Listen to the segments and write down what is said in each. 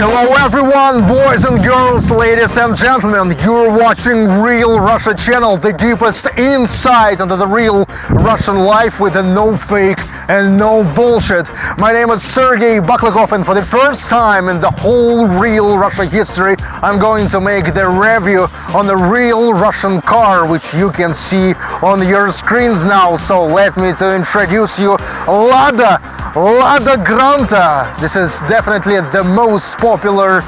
Hello everyone, boys and girls, ladies and gentlemen. You're watching Real Russia channel, the deepest insight into the real Russian life with no fake and no bullshit. My name is Sergey Baklakov, and for the first time in the whole Real Russia history, I'm going to make the review on the real Russian car, which you can see on your screens now. So let me to introduce you Lada Granta. This is definitely the most popular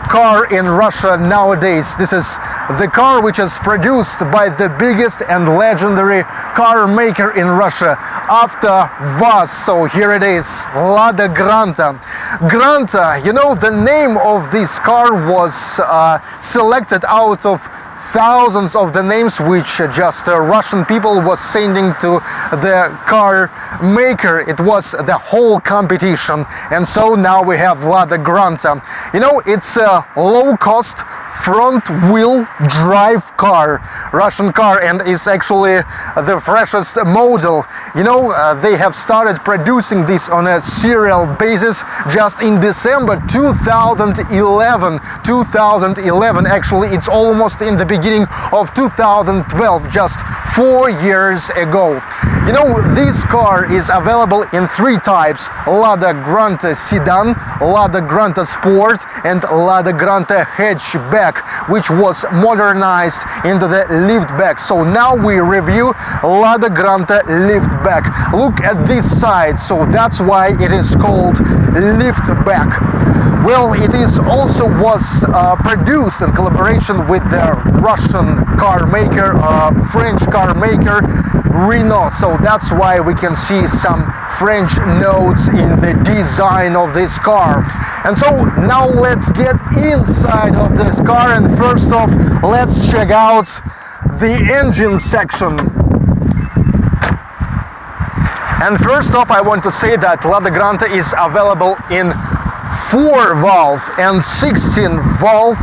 car in Russia nowadays. This is the car which is produced by the biggest and legendary car maker in Russia, AutoVAZ. So here it is, Lada Granta. Granta, you know, the name of this car was selected out of thousands of the names which just Russian people was sending to the car maker. It was the whole competition, and so now we have Lada Granta. You know, it's a low-cost front-wheel drive car, Russian car, and it's actually the freshest model. You know, they have started producing this on a serial basis just in December 2011. Actually, it's almost in the beginning of 2012, just 4 years ago. You know, this car is available in three types: Lada Granta sedan, Lada Granta sport, and Lada Granta hatchback, which was modernized into the liftback. So now we review Lada Granta liftback. Look at this side, so that's why it is called liftback. Well, it is also was produced in collaboration with the Russian car maker, French car maker Renault. So that's why we can see some French notes in the design of this car. And so now let's get inside of this car, and first off, let's check out the engine section. And first off, I want to say that Lada Granta is available in 4-valve and 16-valve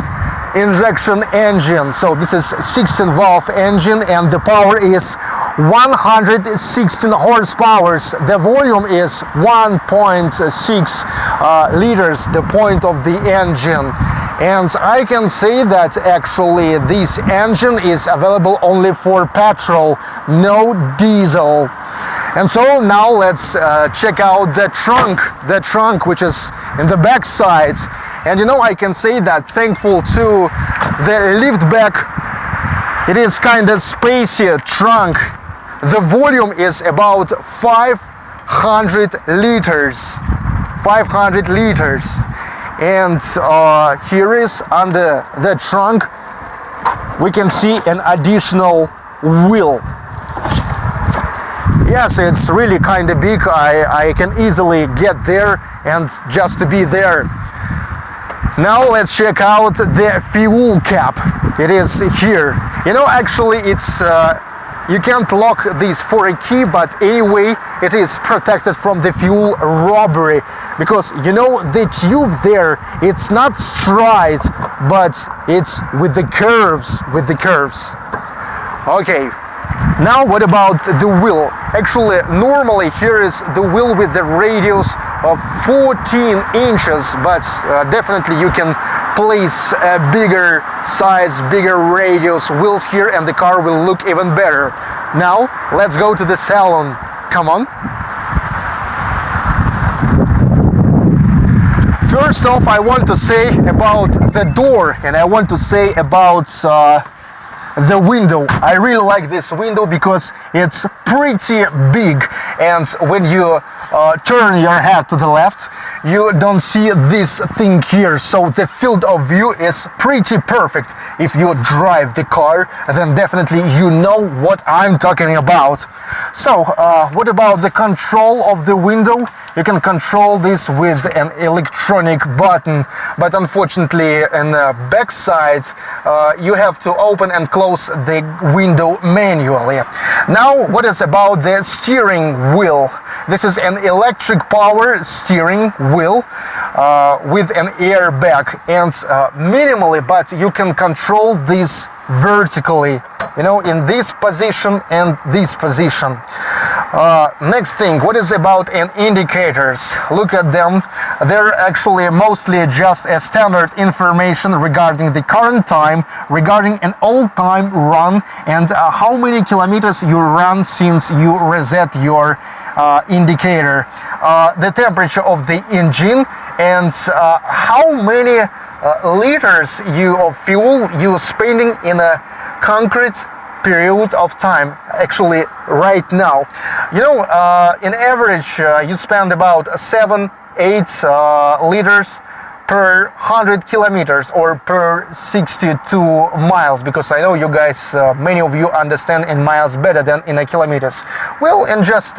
injection engine. So this is 16-valve engine, and the power is 116 horsepower. The volume is 1.6 liters, the point of the engine. And I can say that actually this engine is available only for petrol, no diesel. And so now let's check out the trunk which is in the back side. And you know, I can say that thankful to the liftback, it is kind of spacey trunk. The volume is about 500 liters. 500 liters. And here is under the trunk, we can see an additional wheel. Yes, it's really kind of big. I can easily get there and just to be there. Now let's check out the fuel cap. It is here. You know, actually it's you can't lock this for a key, but anyway it is protected from the fuel robbery, because you know the tube there, it's not straight, but it's with the curves. Okay. Now what about the wheel? Actually, normally here is the wheel with the radius of 14 inches, but definitely you can place a bigger size, bigger radius wheels here, and the car will look even better. Now let's go to the salon. Come on. First off, I want to say about the door, and I want to say about the window. I really like this window because it's pretty big, and when you turn your head to the left, you don't see this thing here. So the field of view is pretty perfect. If you drive the car, then definitely you know what I'm talking about. So what about the control of the window? You can control this with an electronic button, but unfortunately in the back side you have to open and close the window manually. Now what is about the steering wheel? This is an electric power steering wheel with an airbag, and minimally, but you can control this vertically, you know, in this position and this position. Next thing, what is about indicators? Look at them. They're actually mostly just a standard information regarding the current time, regarding an old time run, and how many kilometers you run since you reset your indicator, the temperature of the engine, and how many liters of fuel you spending in a concrete period of time, actually right now. You know, in average you spend about 7-8 liters per 100 kilometers or per 62 miles, because I know you guys, many of you understand in miles better than in kilometers. Well, in just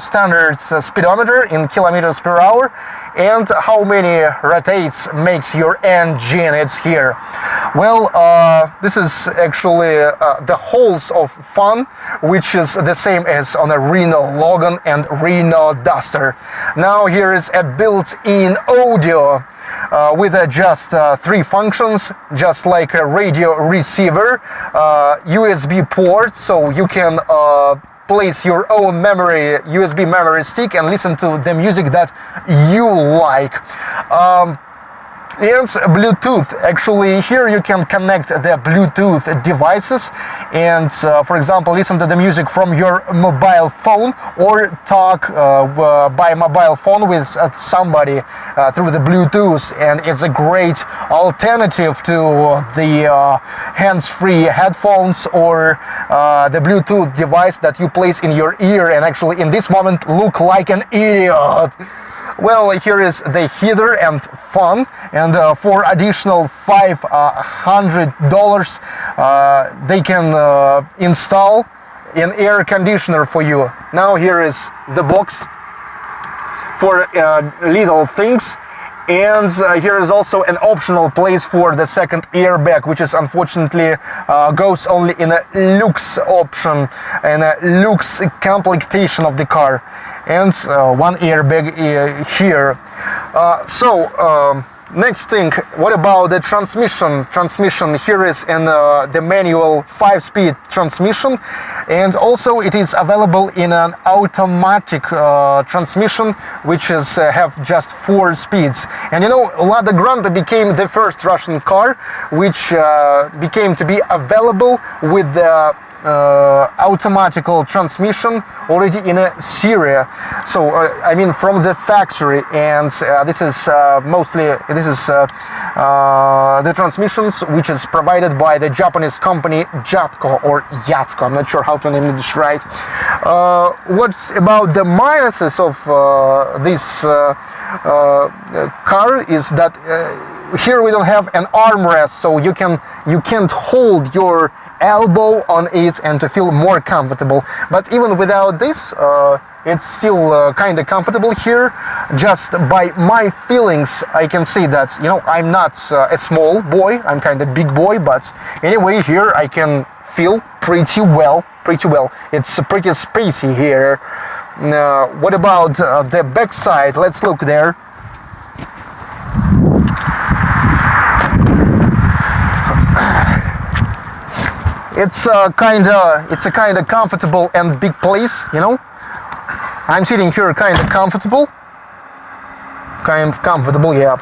standard speedometer in kilometers per hour, and how many rotates makes your engine, it's here. Well, this is actually the holes of fun, which is the same as on a Renault Logan and Renault Duster. Now here is a built-in audio with just 3 functions, just like a radio receiver, USB port, so you can place your own memory, USB memory stick, and listen to the music that you like. And Bluetooth. Actually, here you can connect the Bluetooth devices and, for example, listen to the music from your mobile phone or talk by mobile phone with somebody through the Bluetooth. And it's a great alternative to the hands-free headphones or the Bluetooth device that you place in your ear and actually in this moment look like an idiot. Well, here is the heater and fan, and for additional $500 they can install an air conditioner for you. Now here is the box for little things, and here is also an optional place for the second airbag, which is unfortunately goes only in a luxe option and a luxe completation of the car. And one airbag here. Next thing, what about the transmission? Transmission here is in the manual 5-speed transmission, and also it is available in an automatic transmission, which is have just 4 speeds. And you know, Lada Granta became the first Russian car which became to be available with the automatical transmission already in Syria, so I mean from the factory, and this is the transmissions which is provided by the Japanese company Jatco or Yatco, I'm not sure how to name this right. What's about the minuses of this car is that here we don't have an armrest, so you can't hold your elbow on it and to feel more comfortable. But even without this, it's still kind of comfortable here. Just by my feelings, I can say that, you know, I'm not a small boy, I'm kind of big boy, but anyway, here I can feel pretty well. It's pretty spacey here. What about the back side? Let's look there. It's a kind of comfortable and big place, you know. I'm sitting here kind of comfortable, yeah.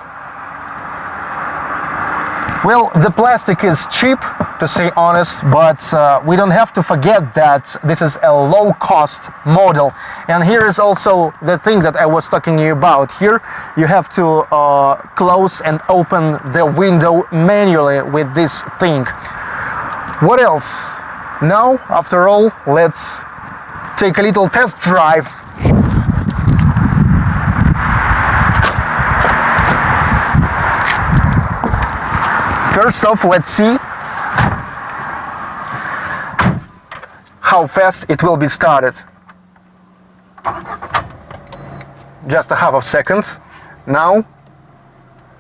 Well, the plastic is cheap, to say honest, but we don't have to forget that this is a low-cost model. And here is also the thing that I was talking to you about. Here you have to close and open the window manually with this thing. What else? Now, after all, let's take a little test drive. First off, let's see how fast it will be started. Just a half a second. Now,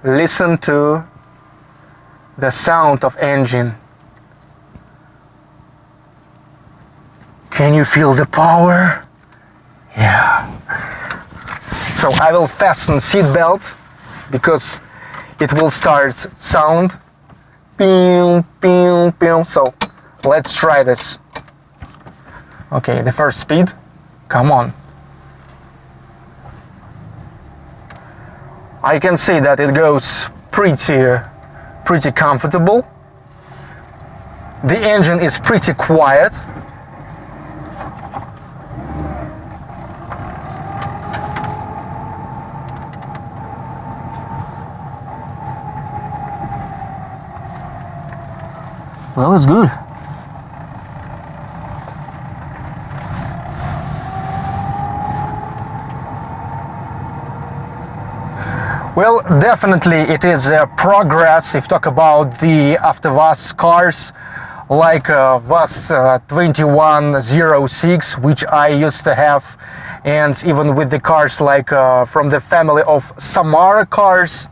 listen to the sound of engine. Can you feel the power? Yeah. So I will fasten seatbelt because it will start sound. Pew, pew, pew. So let's try this. Okay, the first speed. Come on. I can see that it goes pretty comfortable. The engine is pretty quiet. Well, it's good. Well, definitely it is a progress if talk about the AutoVAZ cars like VAZ 2106, which I used to have, and even with the cars like from the family of Samara cars.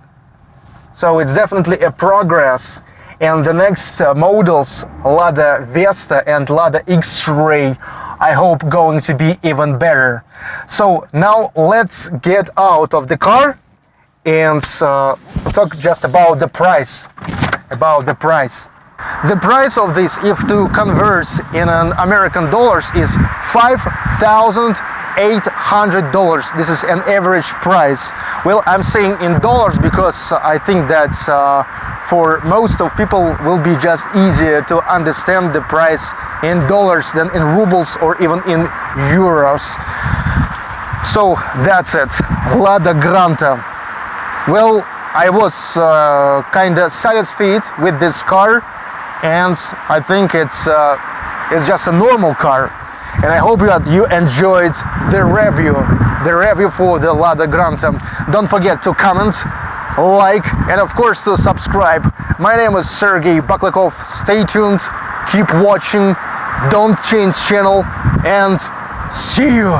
So it's definitely a progress. And the next models, Lada Vesta and Lada X-Ray, I hope going to be even better. So now let's get out of the car and talk just about the price. The price of this, if to convert in an American dollars, is $5,800. This is an average price. Well, I'm saying in dollars because I think that for most of people will be just easier to understand the price in dollars than in rubles or even in euros. So that's it, Lada Granta. Well, I was kind of satisfied with this car, and I think it's just a normal car. And I hope that you enjoyed the review for the Lada Granta. Don't forget to comment, like, and of course to subscribe. My name is Sergey Baklakov. Stay tuned, keep watching, don't change channel, and see you.